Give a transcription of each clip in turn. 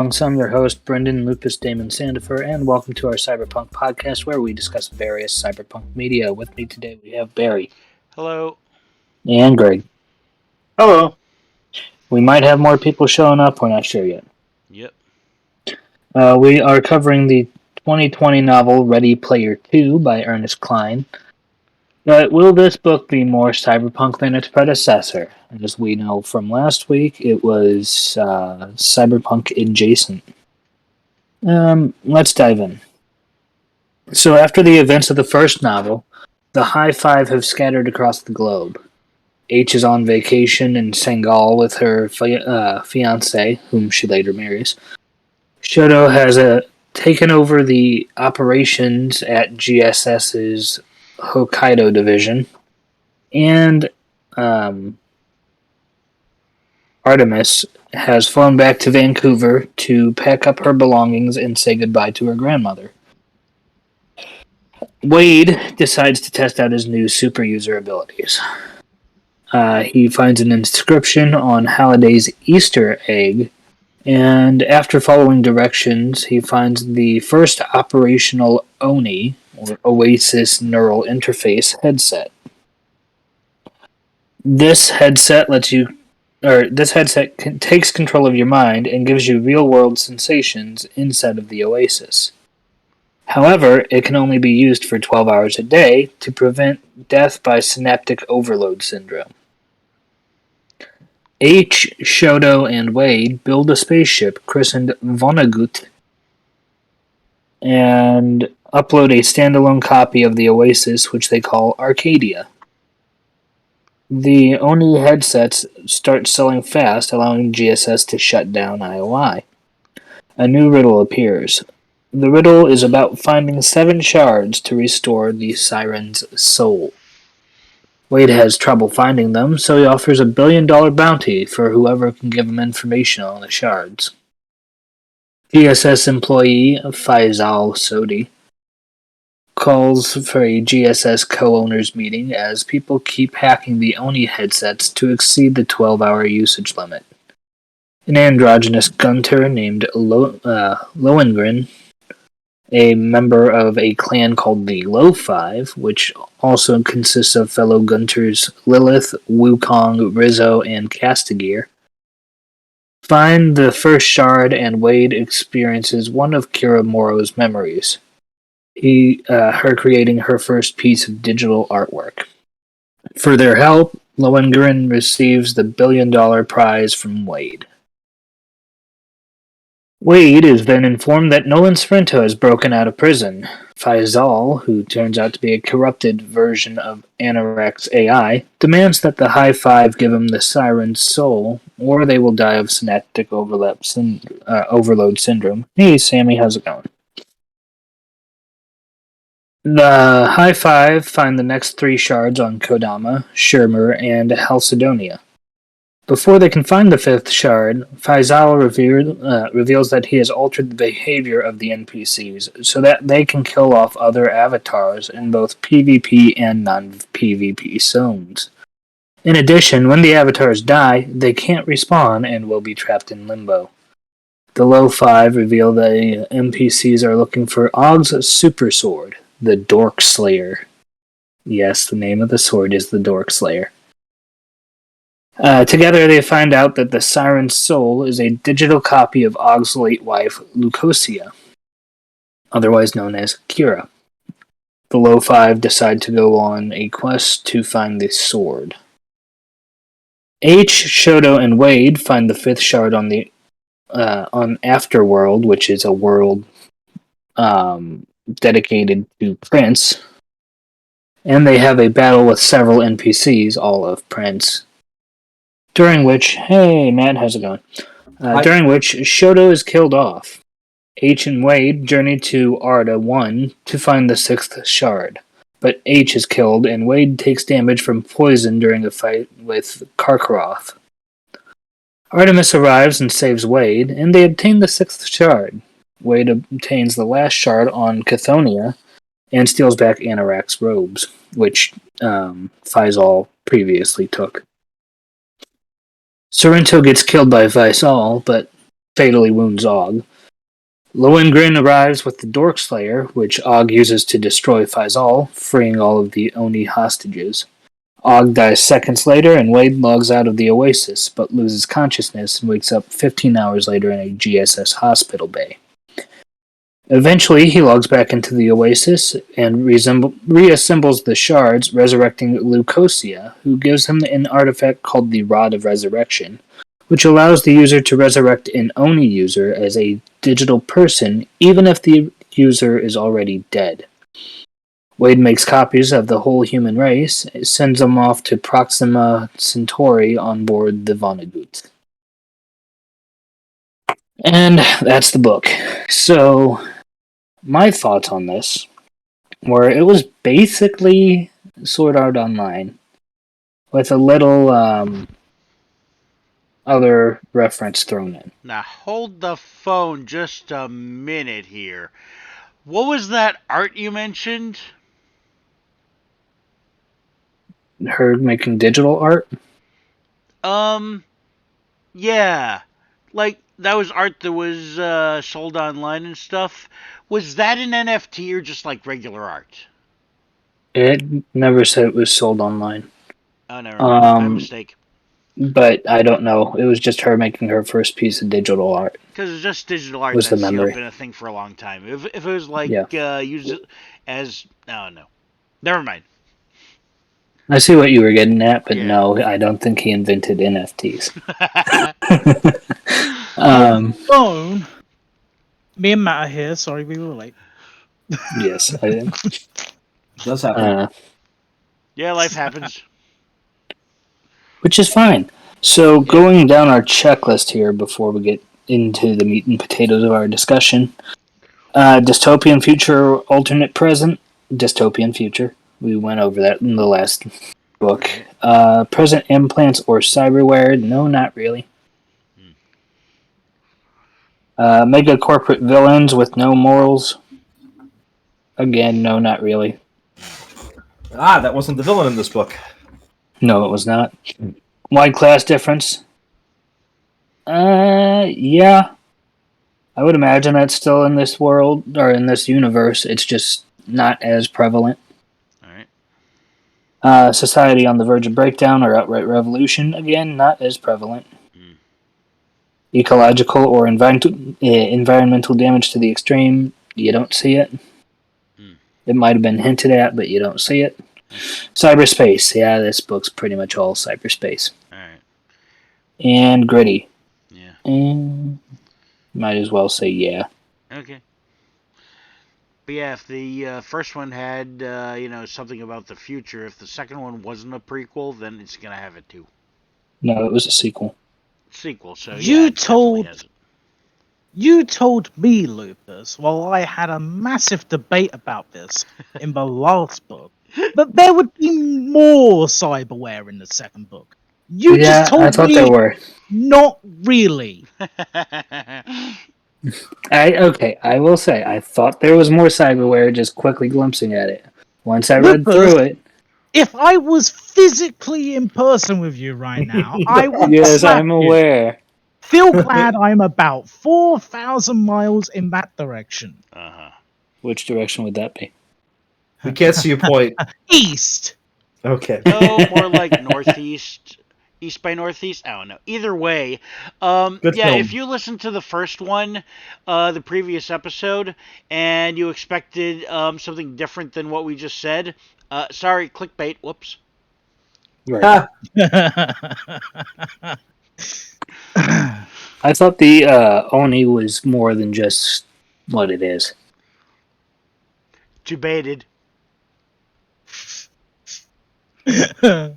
I'm your host, Brenden, Lupus Daemon, Sandifer, and welcome to our Cyberpunk podcast where we discuss various cyberpunk media. With me today we have Barry. Hello. And Greg. Hello. We might have more people showing up, we're not sure yet. Yep. We are covering the 2020 novel Ready Player 2 by Ernest Cline. But will this book be more cyberpunk than its predecessor? As we know from last week, it was cyberpunk adjacent. Let's dive in. So after the events of the first novel, the High Five have scattered across the globe. H is on vacation in Senegal with her fiancé, whom she later marries. Shoto has taken over the operations at GSS's Hokkaido division, and Artemis has flown back to Vancouver to pack up her belongings and say goodbye to her grandmother. Wade decides to test out his new super user abilities. He finds an inscription on Halliday's Easter egg, and after following directions, he finds the first operational ONI, or Oasis Neural Interface headset. This headset takes control of your mind and gives you real-world sensations inside of the Oasis. However, it can only be used for 12 hours a day to prevent death by synaptic overload syndrome. H, Shoto, and Wade build a spaceship christened Vonnegut and upload a standalone copy of the Oasis, which they call Arcadia. The Oni headsets start selling fast, allowing GSS to shut down IOI. A new riddle appears. The riddle is about finding 7 shards to restore the Siren's soul. Wade has trouble finding them, so he offers a $1 billion bounty for whoever can give him information on the shards. GSS employee Faisal Sodi calls for a GSS co-owners meeting as people keep hacking the Oni headsets to exceed the 12-hour usage limit. An androgynous Gunter named Lohengrin, a member of a clan called the Low Five, which also consists of fellow Gunters Lilith, Wukong, Rizzo, and Castigear, find the first shard, and Wade experiences one of Kira Morrow's memories. Her creating her first piece of digital artwork. For their help, Lohengrin receives the $1 billion prize from Wade. Wade is then informed that Nolan Sorrento has broken out of prison. Faisal, who turns out to be a corrupted version of Anorak's AI, demands that the High Five give him the Siren's soul, or they will die of synaptic overload syndrome. Hey, Sammy, how's it going? The High Five find the next 3 shards on Kodama, Shermer, and Halcydonia. Before they can find the 5th shard, Faisal reveals that he has altered the behavior of the NPCs so that they can kill off other avatars in both PvP and non-PvP zones. In addition, when the avatars die, they can't respawn and will be trapped in limbo. The Low Five reveal the NPCs are looking for Ogg's super sword, the Dork Slayer. Yes, the name of the sword is the Dork Slayer. Together they find out that the Siren's soul is a digital copy of Ogg's late wife, Lucosia, otherwise known as Kira. The Low Five decide to go on a quest to find the sword. H, Shoto, and Wade find the 5th shard on Afterworld, which is a world dedicated to Prince, and they have a battle with several NPCs, all of Prince. During which, hey Matt, how's it going? During which Shoto is killed off. H and Wade journey to Arda 1 to find the 6th shard, but H is killed and Wade takes damage from poison during a fight with Karkaroth. Artemis arrives and saves Wade, and they obtain the 6th shard. Wade obtains the last shard on Chthoniya and steals back Anorak's robes, which Faisal previously took. Sorrento gets killed by Faisal, but fatally wounds Og. Lohengrin arrives with the Dork Slayer, which Og uses to destroy Faisal, freeing all of the Oni hostages. Og dies seconds later, and Wade logs out of the Oasis, but loses consciousness and wakes up 15 hours later in a GSS hospital bay. Eventually, he logs back into the Oasis and reassembles the shards, resurrecting Leucosia, who gives him an artifact called the Rod of Resurrection, which allows the user to resurrect an Oni user as a digital person, even if the user is already dead. Wade makes copies of the whole human race, sends them off to Proxima Centauri on board the Vonnegut. And that's the book. So, my thoughts on this were it was basically Sword Art Online with a little other reference thrown in. Now hold the phone just a minute here. What was that art you mentioned? Her making digital art? Yeah. Like, that was art that was sold online and stuff. Was that an NFT or just like regular art? It never said it was sold online. Oh, never mind. My mistake. But I don't know. It was just her making her first piece of digital art. Because it's just digital art Was the that's memory. been a thing for a long time. If it was like Yeah. used as no, never mind. I see what you were getting at, but no, I don't think he invented NFTs. Phone. Me and Matt are here. Sorry, we were late. Yes, I did. Does happen. Yeah, life happens. Which is fine. So, going down our checklist here before we get into the meat and potatoes of our discussion. Dystopian future, alternate present, dystopian future. We went over that in the last book. Present implants or cyberware? No, not really. Mega corporate villains with no morals? Again, no, not really. That wasn't the villain in this book. No, it was not. Wide class difference? Yeah. I would imagine that's still in this world, or in this universe. It's just not as prevalent. Alright. Society on the verge of breakdown or outright revolution? Again, not as prevalent. Ecological or environmental damage to the extreme? You don't see it. It might have been hinted at, but you don't see it. Cyberspace. Yeah, this book's pretty much all cyberspace. Alright. And gritty. Yeah. And might as well say yeah. Okay. But yeah, if the first one had, something about the future, if the second one wasn't a prequel, then it's going to have it too. No, it was a sequel. Sequel, so You told me, Lupus, while I had a massive debate about this in the last book, that there would be more cyberware in the second book. You just told I thought me there were. Not really. I will say, I thought there was more cyberware, just quickly glimpsing at it. Once I read through it... If I was physically in person with you right now, I would Yes, slap I'm you. aware. Feel glad I'm about 4,000 miles in that direction. Uh-huh. Which direction would that be? We can't see your point. East. Okay. No, more like northeast. East by northeast? I don't know. Either way, Good film. if you listen to the first one, the previous episode, and you expected something different than what we just said, sorry, clickbait, whoops. Right. I thought the Oni was more than just what it is. Debated. That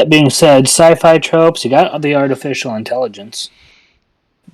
being said, sci-fi tropes, you got the artificial intelligence.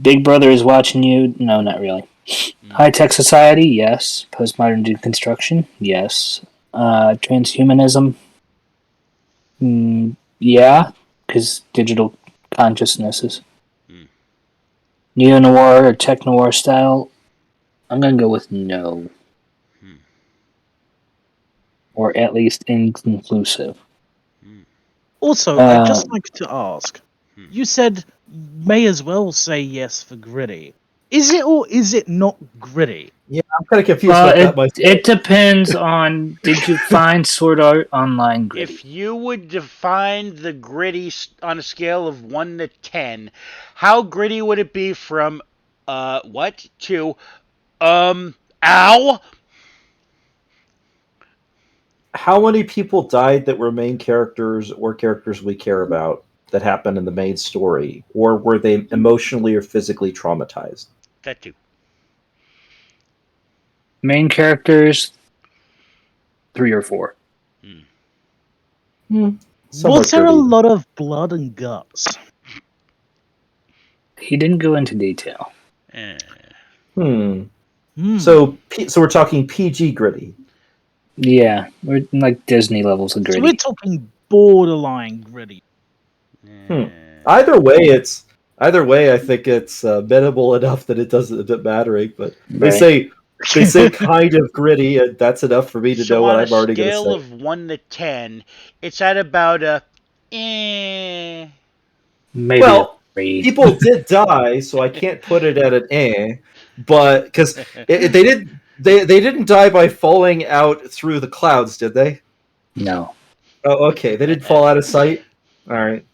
Big Brother is watching you. No, not really. High-tech society, yes. Postmodern deconstruction, yes. Transhumanism, yeah, because digital consciousnesses. Neo-noir or tech-noir style, I'm going to go with no. Or at least inconclusive. Also, I'd just like to ask, You said may as well say yes for gritty. Is it or is it not gritty? Yeah, I'm kind of confused Well, about that myself. it depends on, did you find Sword Art Online gritty? If you would define the gritty on a scale of 1 to 10, how gritty would it be from, what, to, ow? How many people died that were main characters or characters we care about that happened in the main story? Or were they emotionally or physically traumatized? That too. Main characters, 3 or 4. Somewhat Was there a dirty. lot of blood and guts? He didn't go into detail. Hmm. Hmm. So we're talking PG gritty. Yeah, we're like Disney levels of So we're gritty. talking borderline gritty. Either way, I think it's minimal enough that it doesn't end up mattering. But they Right. say kind of gritty, and that's enough for me to know what I'm already going to So on a say. scale of 1 to 10, it's at about a, eh. Maybe Well, a 3. people did die, so I can't put it at an eh. But because they didn't die by falling out through the clouds, did they? No. Oh, okay. They didn't fall out of sight. All right.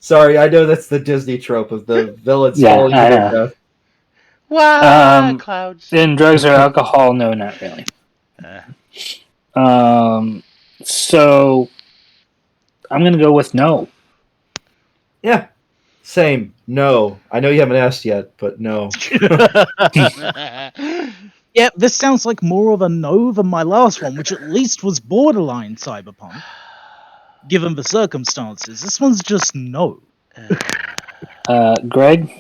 Sorry, I know that's the Disney trope of the villains Yeah, falling I to their know. death. Wow, clouds. In drugs or alcohol? No, not really. So I'm gonna go with no. Yeah. Same. No. I know you haven't asked yet, but no. Yeah, this sounds like more of a no than my last one, which at least was borderline cyberpunk. Given the circumstances, this one's just no. Greg?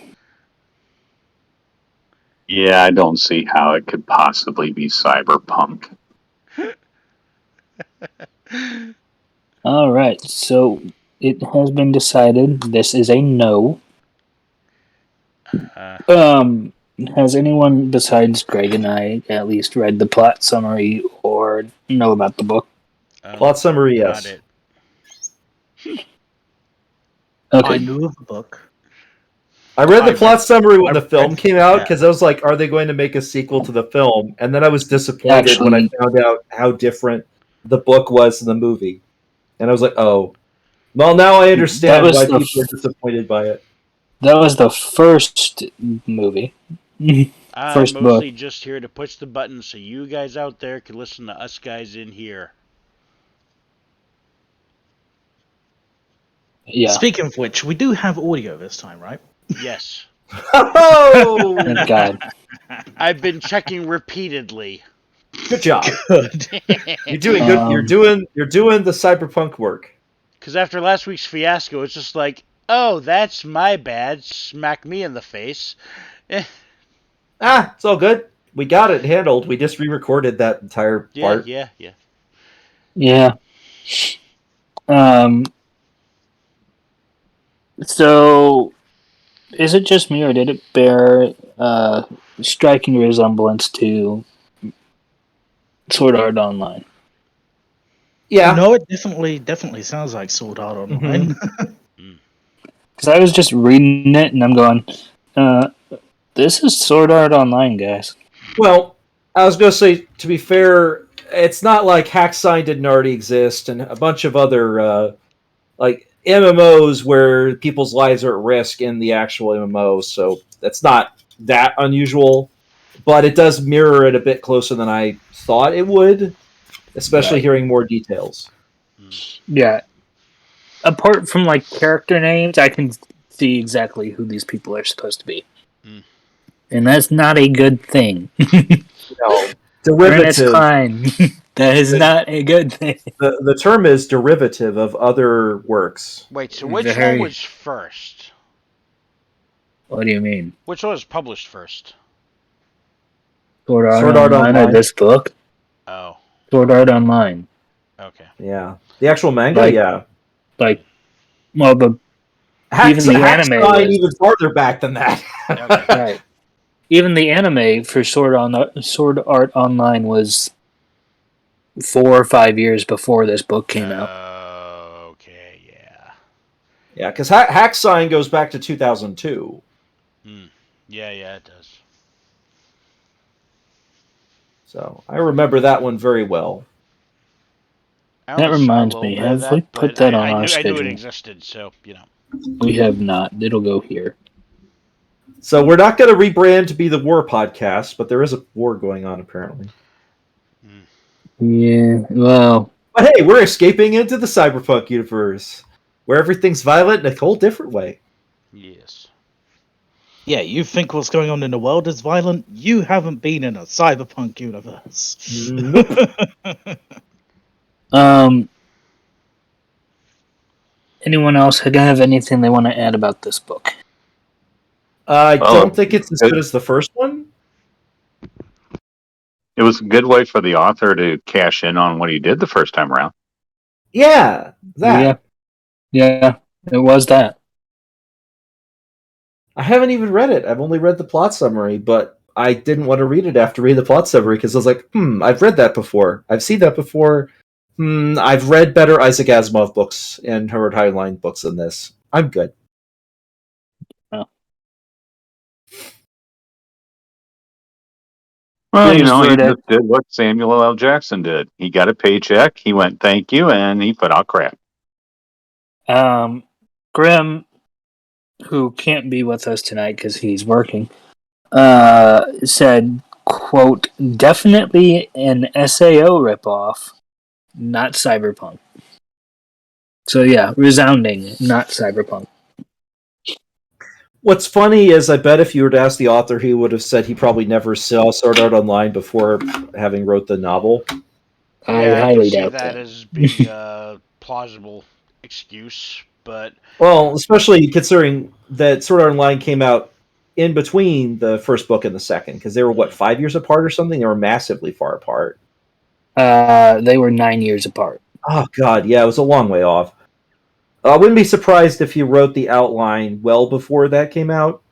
Yeah, I don't see how it could possibly be cyberpunk. All right. So it has been decided. This is a no. Has anyone besides Greg and I at least read the plot summary or know about the book? Plot summary, yes. Got it. Okay. I knew of the book. I read the I plot read- summary when I the film read- came out yeah. because I was like, are they going to make a sequel to the film? And then I was disappointed when I Actually- found out how different the book was in the movie. And I was like, oh. Well, now I understand was why the people are disappointed by it. That was the first movie. I'm First mostly just here to push the button so you guys out there can listen to us guys in here. Yeah. Speaking of which, we do have audio this time, right? Yes. Oh! Thank God. I've been checking repeatedly. Good job. Good. You're doing good. You're doing the cyberpunk work. Because after last week's fiasco, it's just like, oh, that's my bad. Smack me in the face. It's all good. We got it handled. We just re-recorded that entire part. Yeah. Yeah. So, is it just me, or did it bear striking resemblance to Sword Art Online? Yeah. No, it definitely sounds like Sword Art Online. Because I was just reading it, and I'm going, this is Sword Art Online, guys. Well, I was going to say, to be fair, it's not like Hacksign didn't already exist, and a bunch of other like MMOs where people's lives are at risk in the actual MMO. So that's not that unusual, but it does mirror it a bit closer than I thought it would, especially Right. hearing more details. Yeah. Apart from like character names, I can see exactly who these people are supposed to be. And that's not a good thing. No, Ernest derivative. Klein. That is not a good thing. The term is derivative of other works. Wait, so which Very- one was first? What do you mean? Which one was published first? Sword Art Sword Art Online or Online. this book? Oh, Sword Art Online. okay. Yeah, the actual manga. Like- yeah, Like, well, the Even the anime Hacksign was- even farther back than that. Okay. right. Even the anime for Sword Art Online was 4 or 5 years before this book came out. Okay, yeah. Yeah, because Hack Sign goes back to 2002. Yeah, it does. So I remember that one very well. I That only saw a reminds little me, bit of have that, we put but that on our I knew it schedule? existed, so, you know. We have not. It'll go here. So we're not going to rebrand to be the War Podcast, but there is a war going on apparently. Yeah, well, But hey, we're escaping into the Cyberpunk universe, where everything's violent in a whole different way. Yes. Yeah, you think what's going on in the world is violent? You haven't been in a cyberpunk universe. anyone else have anything they want to add about this book? I don't think it's as good as the first one. It was a good way for the author to cash in on what he did the first time around. Yeah, that. Yeah, it was that. I haven't even read it. I've only read the plot summary, but I didn't want to read it after reading the plot summary because I was like, I've read that before. I've seen that before. I've read better Isaac Asimov books and Howard Heinlein books than this. I'm good. Well, James he Gurdek. just did what Samuel L. Jackson did. He got a paycheck, he went thank you, and he put out crap. Grim, who can't be with us tonight because he's working, said, quote, definitely an SAO ripoff, not Cyberpunk. So yeah, resounding, not Cyberpunk. What's funny is I bet if you were to ask the author, he would have said he probably never saw Sword Art Online before having wrote the novel. I Yeah, I highly can see doubt that that. as being a plausible excuse, but Well, especially considering that Sword Art Online came out in between the first book and the second, because they were, 5 years apart or something? They were massively far apart. They were 9 years apart. Oh, God, yeah, it was a long way off. I wouldn't be surprised if he wrote the outline well before that came out.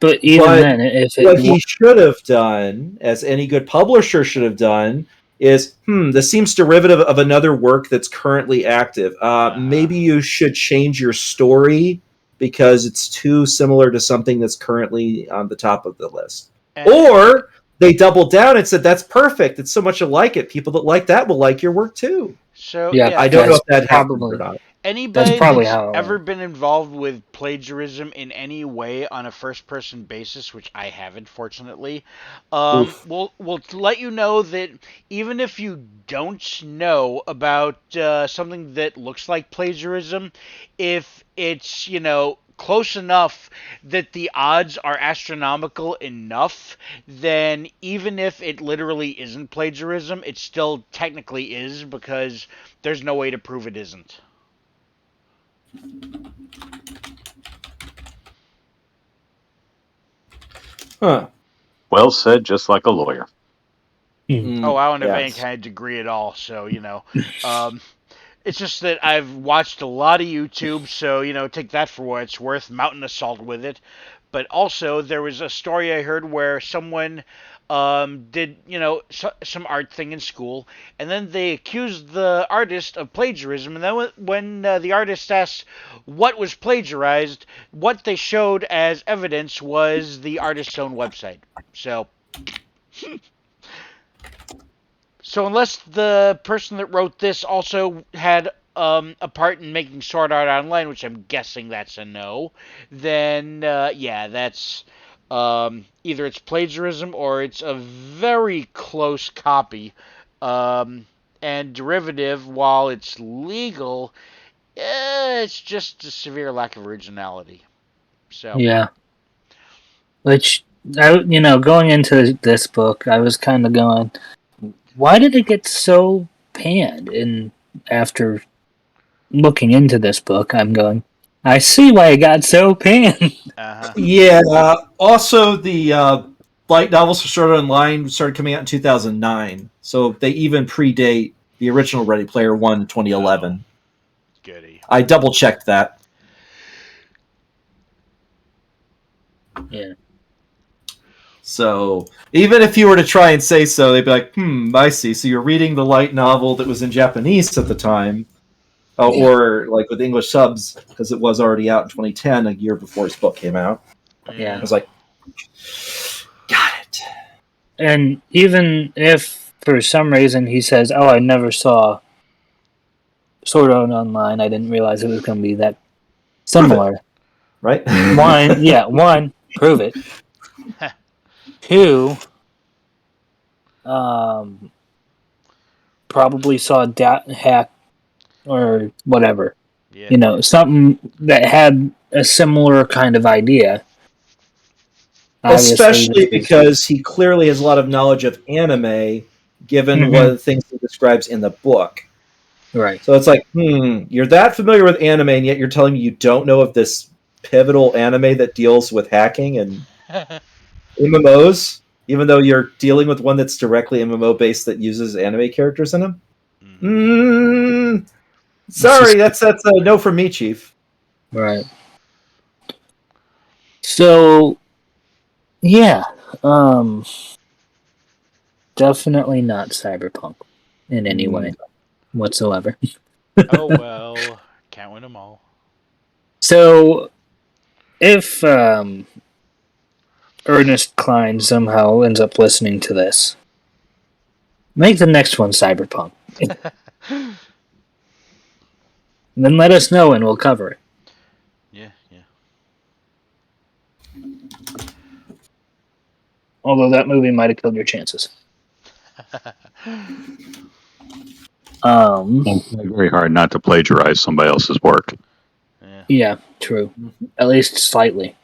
But even then, if it what he should have done, as any good publisher should have done, is, this seems derivative of another work that's currently active. Maybe you should change your story because it's too similar to something that's currently on the top of the list. Or they doubled down and said, that's perfect. It's so much alike it. People that like that will like your work too. So Yeah, I don't know if that probably happened or not. anybody probably that's how it ever went. been involved with plagiarism in any way on a first-person basis, which I haven't, fortunately, will let you know that even if you don't know about something that looks like plagiarism, if it's, close enough that the odds are astronomical enough, then even if it literally isn't plagiarism, it still technically is because there's no way to prove it isn't. Huh. Well said, just like a lawyer. Oh, I don't have any Yes. kind of degree at all, so, it's just that I've watched a lot of YouTube, so, take that for what it's worth, mountain assault with it. But also, there was a story I heard where someone did, some art thing in school, and then they accused the artist of plagiarism, and then when the artist asked what was plagiarized, what they showed as evidence was the artist's own website. So unless the person that wrote this also had a part in making Sword Art Online, which I'm guessing that's a no, then that's either it's plagiarism or it's a very close copy. And derivative, while it's legal, it's just a severe lack of originality. So Yeah. Which, going into this book, I was kind of going, why did it get so panned? And after looking into this book, I'm going, I see why it got so panned. Yeah. Also, the light novels for Sword Art Online started coming out in 2009, so they even predate the original Ready Player One in 2011. goody. I double checked that. Yeah. So even if you were to try and say so, they'd be like, I see. So you're reading the light novel that was in Japanese at the time, or like with English subs, because it was already out in 2010, a year before his book came out. Yeah. I was like, got it. And even if for some reason he says, "Oh, I never saw Sword Art Online. I didn't realize it was going to be that similar." Right? One, prove it. Two, probably saw hack or whatever. Yeah. You know, something that had a similar kind of idea. Especially because he clearly has a lot of knowledge of anime, given one of the things he describes in the book. Right. So it's like, you're that familiar with anime, and yet you're telling me you don't know of this pivotal anime that deals with hacking and MMOs, even though you're dealing with one that's directly MMO based that uses anime characters in them. Sorry, that's a no from me, Chief. Right. So, yeah, definitely not Cyberpunk in any way whatsoever. Oh well, can't win them all. So, if Ernest Klein somehow ends up listening to this, make the next one Cyberpunk. Then let us know and we'll cover it. Yeah. Although that movie might have killed your chances. It's very hard not to plagiarize somebody else's work. Yeah, true. At least slightly.